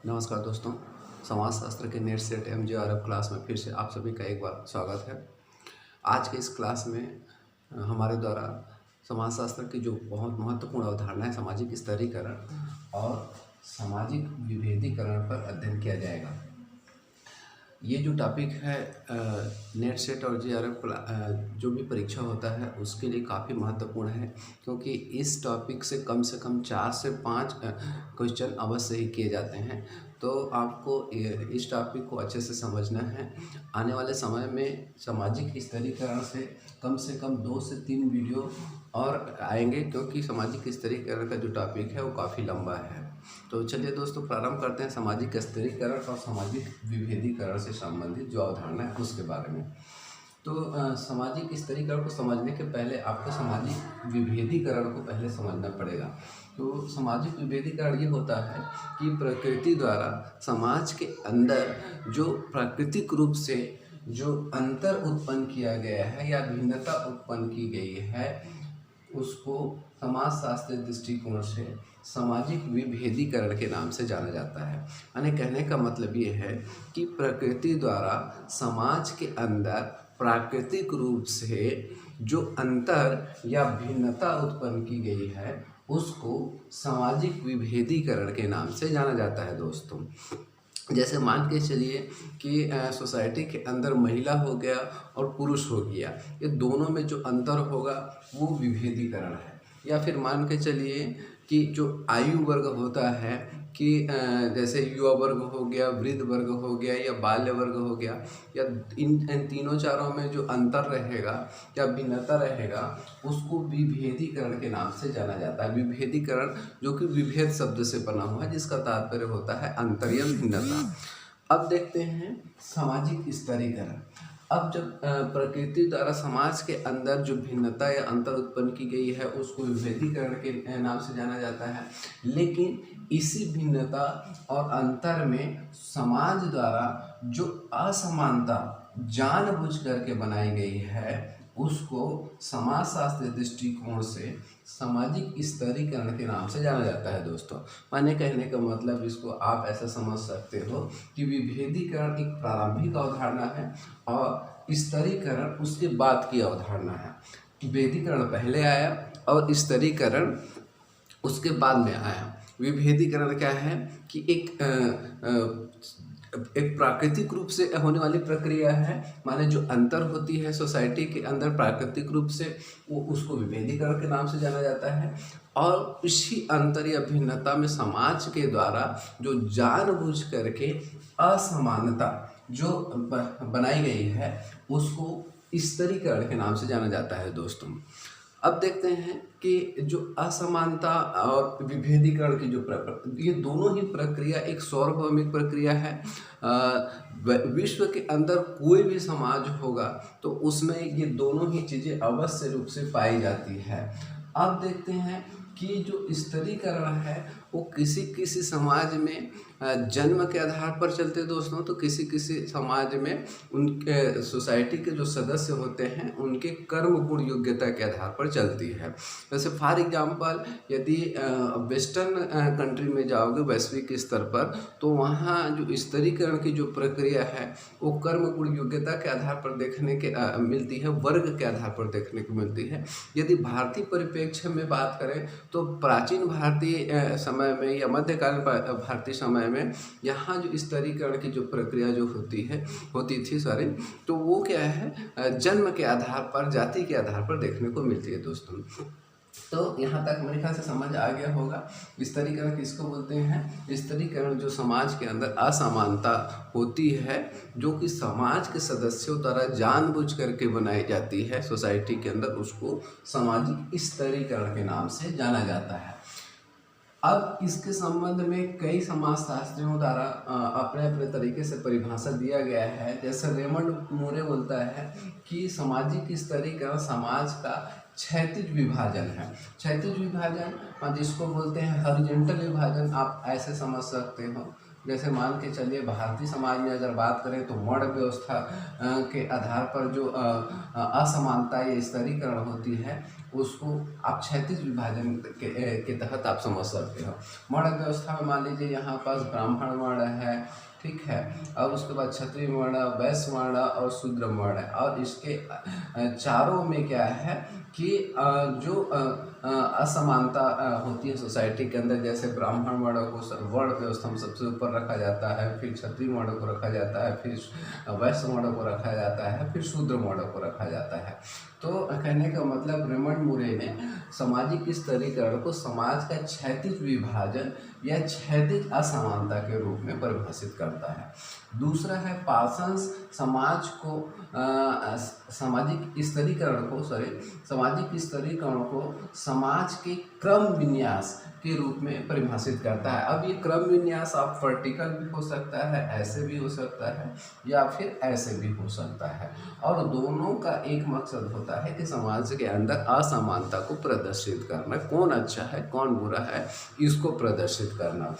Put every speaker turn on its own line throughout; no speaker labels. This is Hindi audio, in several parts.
नमस्कार दोस्तों। समाजशास्त्र के नेट सेट MJRF क्लास में फिर से आप सभी का एक बार स्वागत है। आज के इस क्लास में हमारे द्वारा समाजशास्त्र की जो बहुत महत्वपूर्ण अवधारणा है सामाजिक स्तरीकरण और सामाजिक विभेदीकरण पर अध्ययन किया जाएगा। ये जो टॉपिक है नेट सेट और JRF जो भी परीक्षा होता है उसके लिए काफ़ी महत्वपूर्ण है, क्योंकि इस टॉपिक से कम 4 से 5 क्वेश्चन अवश्य ही किए जाते हैं। तो आपको इस टॉपिक को अच्छे से समझना है। आने वाले समय में सामाजिक स्तरीकरण से कम 2 से 3 वीडियो और आएंगे, क्योंकि सामाजिक स्तरीकरण का जो टॉपिक है वो काफ़ी लंबा है। तो चलिए दोस्तों, प्रारंभ करते हैं सामाजिक स्तरीकरण और सामाजिक विभेदीकरण से संबंधित जो अवधारणा है उसके बारे में। तो सामाजिक स्तरीकरण को समझने के पहले आपको सामाजिक विभेदीकरण को पहले समझना पड़ेगा। तो सामाजिक विभेदीकरण ये होता है कि प्रकृति द्वारा समाज के अंदर जो प्राकृतिक रूप से जो अंतर उत्पन्न किया गया है या भिन्नता उत्पन्न की गई है उसको समाजशास्त्रीय दृष्टिकोण से सामाजिक विभेदीकरण के नाम से जाना जाता है। यानी कहने का मतलब ये है कि प्रकृति द्वारा समाज के अंदर प्राकृतिक रूप से जो अंतर या भिन्नता उत्पन्न की गई है उसको सामाजिक विभेदीकरण के नाम से जाना जाता है दोस्तों। जैसे मान के चलिए कि सोसाइटी के अंदर महिला हो गया और पुरुष हो गया, ये दोनों में जो अंतर होगा वो विभेदीकरण है। या फिर मान के चलिए कि जो आयु वर्ग होता है कि जैसे युवा वर्ग हो गया, वृद्ध वर्ग हो गया या बाल्य वर्ग हो गया, या इन तीनों चारों में जो अंतर रहेगा या भिन्नता रहेगा उसको विभेदीकरण के नाम से जाना जाता है। विभेदीकरण जो कि विभेद शब्द से बना हुआ है, जिसका तात्पर्य होता है अंतर या भिन्नता। अब देखते हैं सामाजिक स्तरीकरण। अब जब प्रकृति द्वारा समाज के अंदर जो भिन्नता या अंतर उत्पन्न की गई है उसको विभेदीकरण के नाम से जाना जाता है, लेकिन इसी भिन्नता और अंतर में समाज द्वारा जो असमानता जानबूझ करके बनाई गई है उसको समाजशास्त्रीय दृष्टिकोण से सामाजिक स्तरीकरण के नाम से जाना जाता है दोस्तों। माने कहने का मतलब इसको आप ऐसा समझ सकते हो कि विभेदीकरण एक प्रारंभिक अवधारणा है और स्तरीकरण उसके बाद की अवधारणा है। विभेदीकरण पहले आया और स्तरीकरण उसके बाद में आया। विभेदीकरण क्या है कि एक प्राकृतिक रूप से होने वाली प्रक्रिया है। माने जो अंतर होती है सोसाइटी के अंदर प्राकृतिक रूप से, वो उसको विभेदीकरण के नाम से जाना जाता है। और इसी अंतर या भिन्नता में समाज के द्वारा जो जानबूझ करके असमानता जो बनाई गई है उसको स्तरीकरण के नाम से जाना जाता है दोस्तों। अब देखते हैं कि जो असमानता और विभेदीकरण की ये दोनों ही प्रक्रिया एक सार्वभौमिक प्रक्रिया है। विश्व के अंदर कोई भी समाज होगा तो उसमें ये दोनों ही चीज़ें अवश्य रूप से पाई जाती है। अब देखते हैं कि जो स्तरीकरण है वो किसी समाज में जन्म के आधार पर चलते दोस्तों, तो किसी समाज में उनके सोसाइटी के जो सदस्य होते हैं उनके कर्म गुण योग्यता के आधार पर चलती है। जैसे फॉर एग्जांपल यदि वेस्टर्न कंट्री में जाओगे वैश्विक स्तर पर, तो वहाँ जो स्तरीकरण की जो प्रक्रिया है वो कर्म गुण योग्यता के आधार पर देखने के मिलती है, वर्ग के आधार पर देखने को मिलती है। यदि भारतीय परिप्रेक्ष्य में बात करें तो प्राचीन भारतीय समय में या मध्यकालीन भारतीय समय में यहाँ जो स्तरीकरण की जो प्रक्रिया जो होती थी तो वो क्या है, जन्म के आधार पर, जाति के आधार पर देखने को मिलती है दोस्तों। तो यहाँ तक मेरे ख्याल से समझ आ गया होगा स्तरीकरण किसको बोलते हैं। स्तरीकरण जो समाज के अंदर असमानता होती है जो कि समाज के सदस्यों द्वारा जानबूझ करके बनाई जाती है सोसाइटी के अंदर, उसको सामाजिक स्तरीकरण के नाम से जाना जाता है। अब इसके संबंध में कई समाजशास्त्रियों द्वारा अपने अपने तरीके से परिभाषा दिया गया है। जैसे रेमंड मूरे बोलता है कि सामाजिक स्तरीकरण समाज का क्षैतिज विभाजन है। क्षैतिज विभाजन जिसको बोलते हैं हॉरिजॉन्टल विभाजन, आप ऐसे समझ सकते हो जैसे मान के चलिए भारतीय समाज में अगर बात करें तो वर्ण व्यवस्था के आधार पर जो असमानता या स्तरीकरण होती है उसको आप क्षैतिज विभाजन के तहत आप समझ सकते हो। वर्ण व्यवस्था में मान लीजिए यहाँ पास ब्राह्मण वर्ण है, ठीक है, और उसके बाद क्षत्रिय वर्ण, वैश्य वर्ण और शूद्र वर्ण है। और इसके चारों में क्या है कि जो असमानता होती है सोसाइटी के अंदर, जैसे ब्राह्मण वर्ण को वर्ण व्यवस्था में सबसे ऊपर रखा जाता है, फिर क्षत्रिय वर्ण को रखा जाता है, फिर वैश्य वर्ण को रखा जाता है, फिर शूद्र वर्ण को रखा जाता है। तो कहने का मतलब रेमंड मूरे ने सामाजिक स्तरीकरण को समाज का क्षैतिज विभाजन या क्षैतिज असमानता के रूप में परिभाषित करता है। दूसरा है पार्सन्स समाज को सामाजिक स्तरीकरण को समाज के क्रम विन्यास के रूप में परिभाषित करता है। अब ये क्रम विन्यास आप वर्टिकल भी हो सकता है, ऐसे भी हो सकता है, या फिर ऐसे भी हो सकता है, और दोनों का एक मकसद होता है कि समाज के अंदर असमानता को प्रदर्शित करना, कौन अच्छा है कौन बुरा है इसको प्रदर्शित करना।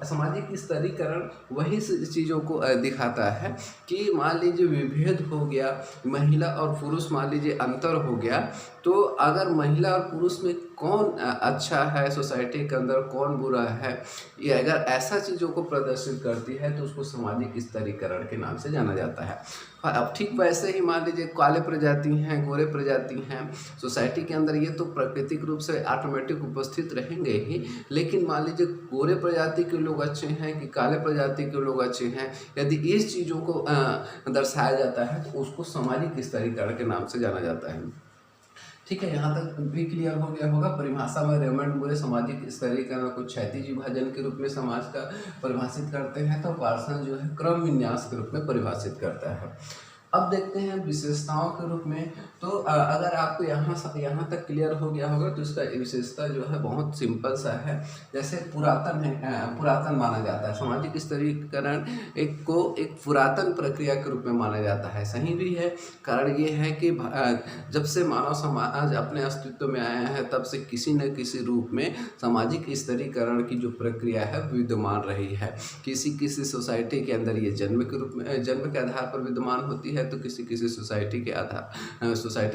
सामाजिक स्तरीकरण वही चीज़ों को दिखाता है कि मान लीजिए विभेद हो गया, महिला और पुरुष मान लीजिए अंतर हो गया, तो अगर महिला और पुरुष में कौन अच्छा है सोसाइटी के अंदर, कौन बुरा है, ये अगर ऐसा चीज़ों को प्रदर्शित करती है तो उसको सामाजिक स्तरीकरण के नाम से जाना जाता है। अब ठीक वैसे ही मान लीजिए काले प्रजाति हैं, गोरे प्रजाति हैं सोसाइटी के अंदर, ये तो प्राकृतिक रूप से ऑटोमेटिक उपस्थित रहेंगे ही, लेकिन मान लीजिए गोरे प्रजाति के लोग अच्छे हैं कि काले प्रजाति के लोग अच्छे हैं, यदि इस चीज़ों को दर्शाया जाता है तो उसको सामाजिक स्तरीकरण के नाम से जाना जाता है। ठीक है, यहाँ तक भी क्लियर हो गया होगा। परिभाषा में रेमंड मूरे सामाजिक स्तरीकरण को क्षैतिज विभाजन के रूप में समाज का परिभाषित करते हैं, तो पार्सन जो है क्रम विन्यास के रूप में परिभाषित करता है। अब देखते हैं विशेषताओं के रूप में। तो अगर आपको यहाँ तक क्लियर हो गया होगा तो इसका विशेषता जो है बहुत सिंपल सा है। जैसे पुरातन है, पुरातन माना जाता है। सामाजिक स्तरीकरण एक पुरातन प्रक्रिया के रूप में माना जाता है। सही भी है। कारण ये है कि जब से मानव समाज अपने अस्तित्व में आया है तब से किसी न किसी रूप में सामाजिक स्तरीकरण की जो प्रक्रिया है विद्यमान रही है। किसी सोसाइटी के अंदर ये जन्म के आधार पर विद्यमान होती है, तो किसी सोसाइटी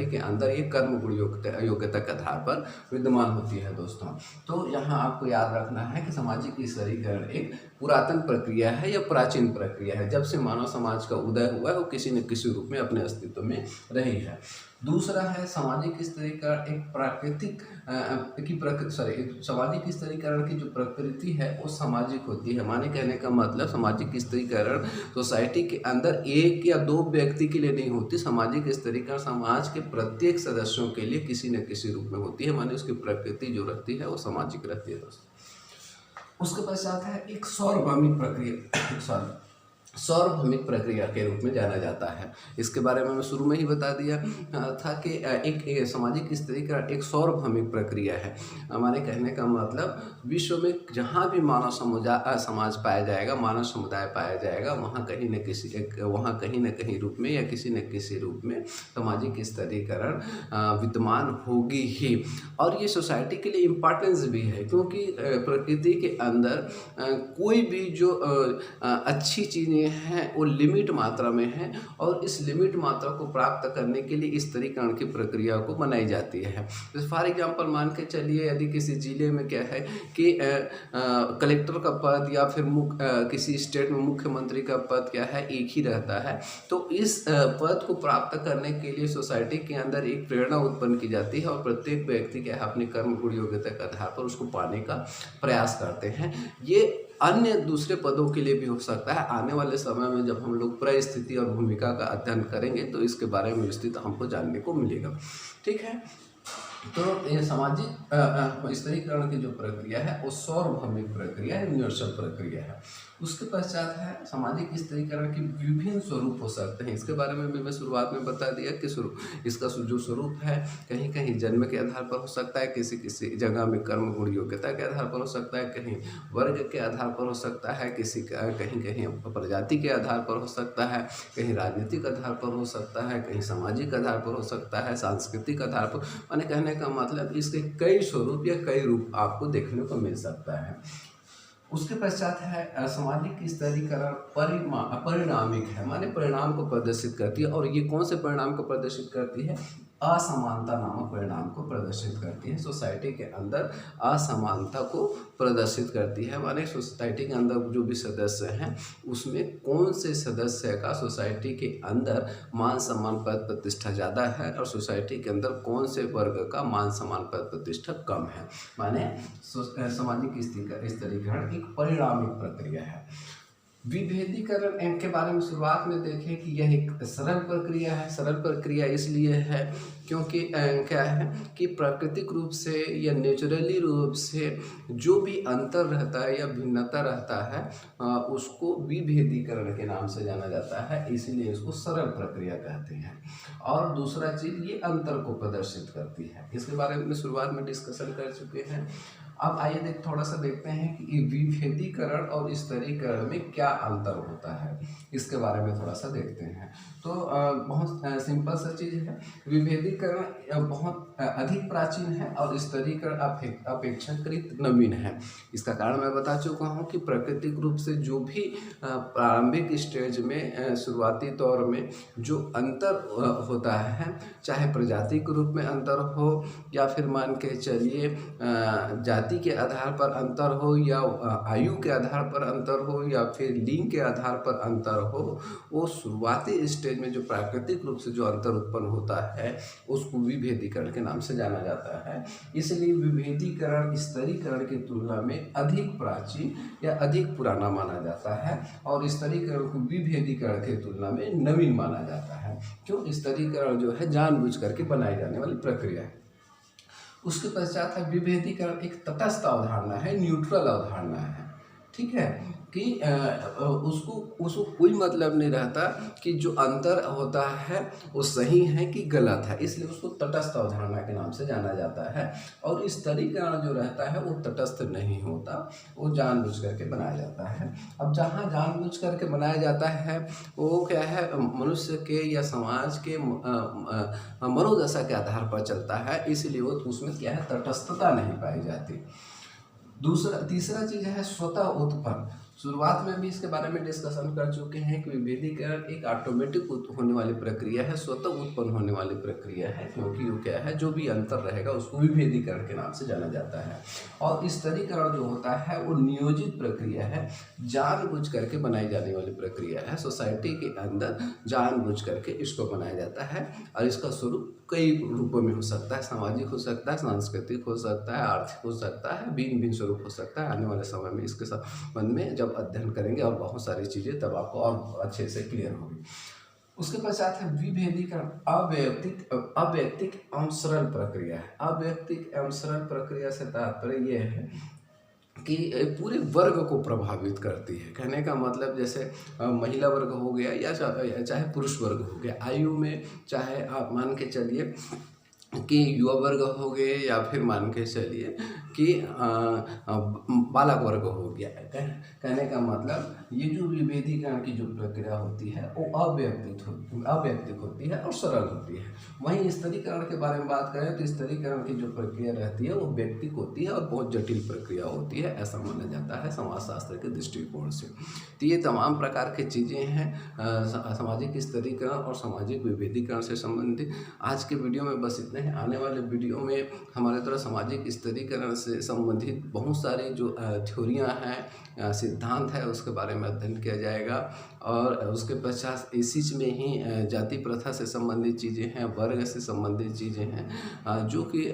के अंदर ये कर्म गुण योग्यता के आधार पर विद्यमान होती है दोस्तों। तो यहाँ आपको याद रखना है कि सामाजिक स्तरीकरण एक पुरातन प्रक्रिया है या प्राचीन प्रक्रिया है। जब से मानव समाज का उदय हुआ है वो किसी न किसी रूप में अपने अस्तित्व में रही है। दूसरा है सामाजिक स्तरीकरण एक सामाजिक स्तरीकरण की जो प्रकृति है वो सामाजिक होती है। माने कहने का मतलब सामाजिक स्तरीकरण सोसाइटी के अंदर एक या दो व्यक्ति के लिए नहीं होती। सामाजिक स्तरीकरण समाज के प्रत्येक सदस्यों के लिए किसी न किसी रूप में होती है। माने उसकी प्रकृति जो रहती है वो सामाजिक रहती है दोस्तों। उसके पश्चात है एक सार्वभौमिक प्रक्रिया के रूप में जाना जाता है। इसके बारे में मैं शुरू में ही बता दिया था कि एक सामाजिक स्तरीकरण एक सार्वभौमिक प्रक्रिया है। हमारे कहने का मतलब विश्व में जहाँ भी मानव समाज पाया जाएगा, मानव समुदाय पाया जाएगा, वहाँ कहीं न कहीं रूप में या किसी न किसी रूप में सामाजिक स्तरीकरण विद्यमान होगी ही। और ये सोसाइटी के लिए इम्पोर्टेंस भी है, क्योंकि प्रकृति के अंदर कोई भी जो अच्छी चीज़ें हैं वो लिमिट मात्रा में है, और इस लिमिट मात्रा को प्राप्त करने के लिए इस स्तरीकरण की प्रक्रिया को बनाई जाती है। जैसे फॉर एग्जांपल मान के चलिए यदि किसी जिले में क्या है कि कलेक्टर का पद या फिर किसी स्टेट में मुख्यमंत्री का पद क्या है एक ही रहता है, तो इस पद को प्राप्त करने के लिए सोसाइटी के अंदर एक प्रेरणा उत्पन्न की जाती है, और प्रत्येक व्यक्ति क्या है अपनी कर्म गुण योग्यता के आधार पर उसको पाने का प्रयास करते हैं। ये अन्य दूसरे पदों के लिए भी हो सकता है। आने वाले समय में जब हम लोग परिस्थिति और भूमिका का अध्ययन करेंगे तो इसके बारे में विस्तृत हमको जानने को मिलेगा। ठीक है, तो ये सामाजिक स्तरीकरण की जो प्रक्रिया है वो सार्वभौमिक प्रक्रिया है, यूनिवर्सल प्रक्रिया है। उसके पश्चात है सामाजिक स्तरीकरण के विभिन्न स्वरूप हो सकते हैं। इसके बारे में भी मैं शुरुआत में बता दिया कि इसका जो स्वरूप है कहीं कहीं जन्म के आधार पर हो सकता है, किसी जगह में कर्म गुण योग्यता के आधार पर हो सकता है, कहीं वर्ग के आधार पर हो सकता है, कहीं प्रजाति के आधार पर हो सकता है, कहीं राजनीतिक आधार पर हो सकता है, कहीं सामाजिक आधार पर हो सकता है, सांस्कृतिक आधार पर। मैंने कहने का मतलब इसके कई स्वरूप या कई रूप आपको देखने को मिल सकता है। उसके पश्चात है सामाजिक स्तरीकरण परिणामिक है, माने परिणाम को प्रदर्शित करती है। और ये कौन से परिणाम को प्रदर्शित करती है? असमानता नामक परिणाम को प्रदर्शित करती है। सोसाइटी के अंदर असमानता को प्रदर्शित करती है, माने सोसाइटी के अंदर जो भी सदस्य हैं उसमें कौन से सदस्य का सोसाइटी के अंदर मान सम्मान पद प्रतिष्ठा ज़्यादा है और सोसाइटी के अंदर कौन से वर्ग का मान सम्मान पद प्रतिष्ठा कम है। माने सामाजिक स्तरीकरण एक परिणामिक प्रक्रिया है। विभेदीकरण इनके बारे में शुरुआत में देखें कि यह एक सरल प्रक्रिया है। सरल प्रक्रिया इसलिए है क्योंकि क्या है कि प्राकृतिक रूप से या नेचुरली रूप से जो भी अंतर रहता है या भिन्नता रहता है उसको विभेदीकरण के नाम से जाना जाता है, इसीलिए इसको सरल प्रक्रिया कहते हैं। और दूसरा चीज़ ये अंतर को प्रदर्शित करती है, इसके बारे में शुरुआत में डिस्कशन कर चुके हैं। अब आइए थोड़ा सा देखते हैं कि विभेदीकरण और स्तरीकरण में क्या अंतर होता है, इसके बारे में थोड़ा सा देखते हैं। तो बहुत सिंपल सा चीज़ है। विभेदीकरण बहुत अधिक प्राचीन है और स्तरीकरण अपेक्षाकृत नवीन है। इसका कारण मैं बता चुका हूँ कि प्राकृतिक रूप से जो भी प्रारंभिक स्टेज में शुरुआती दौर में जो अंतर होता है, चाहे प्रजाति के रूप में अंतर हो या फिर मान के चलिए जाति के आधार पर अंतर हो या आयु के आधार पर अंतर हो या फिर लिंग के आधार पर अंतर हो, वो शुरुआती स्टेज में जो प्राकृतिक रूप से जो अंतर उत्पन्न होता है उसको विभेदीकरण के नाम से जाना जाता है। इसलिए विभेदीकरण स्तरीकरण की तुलना में अधिक प्राचीन या अधिक पुराना माना जाता है और स्तरीकरण को विभेदीकरण की तुलना में नवीन माना जाता है। क्यों? स्तरीकरण जो है जानबूझ करके बनाई जाने वाली प्रक्रिया है। उसके पश्चात है विभेदीकरण एक तटस्थ अवधारणा है, न्यूट्रल अवधारणा है। ठीक है कि उसको कोई मतलब नहीं रहता कि जो अंतर होता है वो सही है कि गलत है, इसलिए उसको तटस्थ अवधारणा के नाम से जाना जाता है। और स्तरीकरण जो रहता है वो तटस्थ नहीं होता, वो जानबूझ करके बनाया जाता है। अब जहाँ जानबूझ करके बनाया जाता है वो क्या है, मनुष्य के या समाज के मनोदशा के आधार पर चलता है, इसलिए वो उसमें क्या है, तटस्थता नहीं पाई जाती। तीसरा चीज़ है स्वतः उत्पन्न। शुरुआत में भी इसके बारे में डिस्कशन कर चुके हैं कि विभेदीकरण एक ऑटोमेटिक होने वाली प्रक्रिया है, स्वतः उत्पन्न होने वाली प्रक्रिया है, क्योंकि वो क्या है, जो भी अंतर रहेगा उसको विभेदीकरण के नाम से जाना जाता है। और स्तरीकरण जो होता है वो नियोजित प्रक्रिया है, जानबूझ करके बनाई जाने वाली प्रक्रिया है। सोसाइटी के अंदर जानबूझ करके इसको बनाया जाता है और इसका स्वरूप कई रूपों में हो सकता है, सामाजिक हो सकता है, सांस्कृतिक हो सकता है, आर्थिक हो सकता है, भिन्न भिन्न स्वरूप हो सकता है। आने वाले समय में इसके संबंध में जब अध्ययन करेंगे और बहुत सारी चीज़ें तब आपको और अच्छे से क्लियर होगी। उसके पश्चात है विभेदीकरण अवैयक्तिक एवं सरल प्रक्रिया है। अवैयक्तिक एवं सरल प्रक्रिया से तात्पर्य यह है कि पूरे वर्ग को प्रभावित करती है। कहने का मतलब जैसे महिला वर्ग हो गया या चाहे पुरुष वर्ग हो गया, आयु में चाहे आप मान के चलिए कि युवा वर्ग हो गए या फिर मान के चलिए कि बालक वर्ग हो गया। कहने का मतलब ये जो विभेदीकरण की जो प्रक्रिया होती है वो अवैयक्तिक होती है और सरल होती है। वहीं स्तरीकरण के बारे में बात करें तो स्तरीकरण की जो प्रक्रिया रहती है वो व्यक्तिक होती है और बहुत जटिल प्रक्रिया होती है, ऐसा माना जाता है समाजशास्त्र के दृष्टिकोण से। तो ये तमाम प्रकार की चीज़ें हैं सामाजिक स्तरीकरण और सामाजिक विभेदीकरण से संबंधित। आज के वीडियो में बस इतना ही। आने वाले वीडियो में हमारे द्वारा सामाजिक स्तरीकरण से संबंधित बहुत सारी जो थ्योरियाँ हैं, सिद्धांत है, उसके बारे में अध्ययन किया जाएगा। और उसके पश्चात इसी में ही जाति प्रथा से संबंधित चीज़ें हैं, वर्ग से संबंधित चीज़ें हैं, जो कि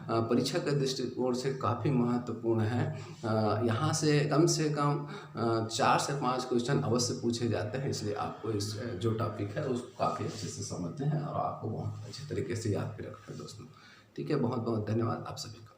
परीक्षा के दृष्टिकोण से काफ़ी महत्वपूर्ण है। यहाँ से कम 4 से 5 क्वेश्चन अवश्य पूछे जाते हैं, इसलिए आपको इस जो टॉपिक है उसको काफ़ी अच्छे से समझते हैं और आपको बहुत अच्छे तरीके से याद भी रखना है दोस्तों। ठीक है, बहुत बहुत धन्यवाद आप सभी का।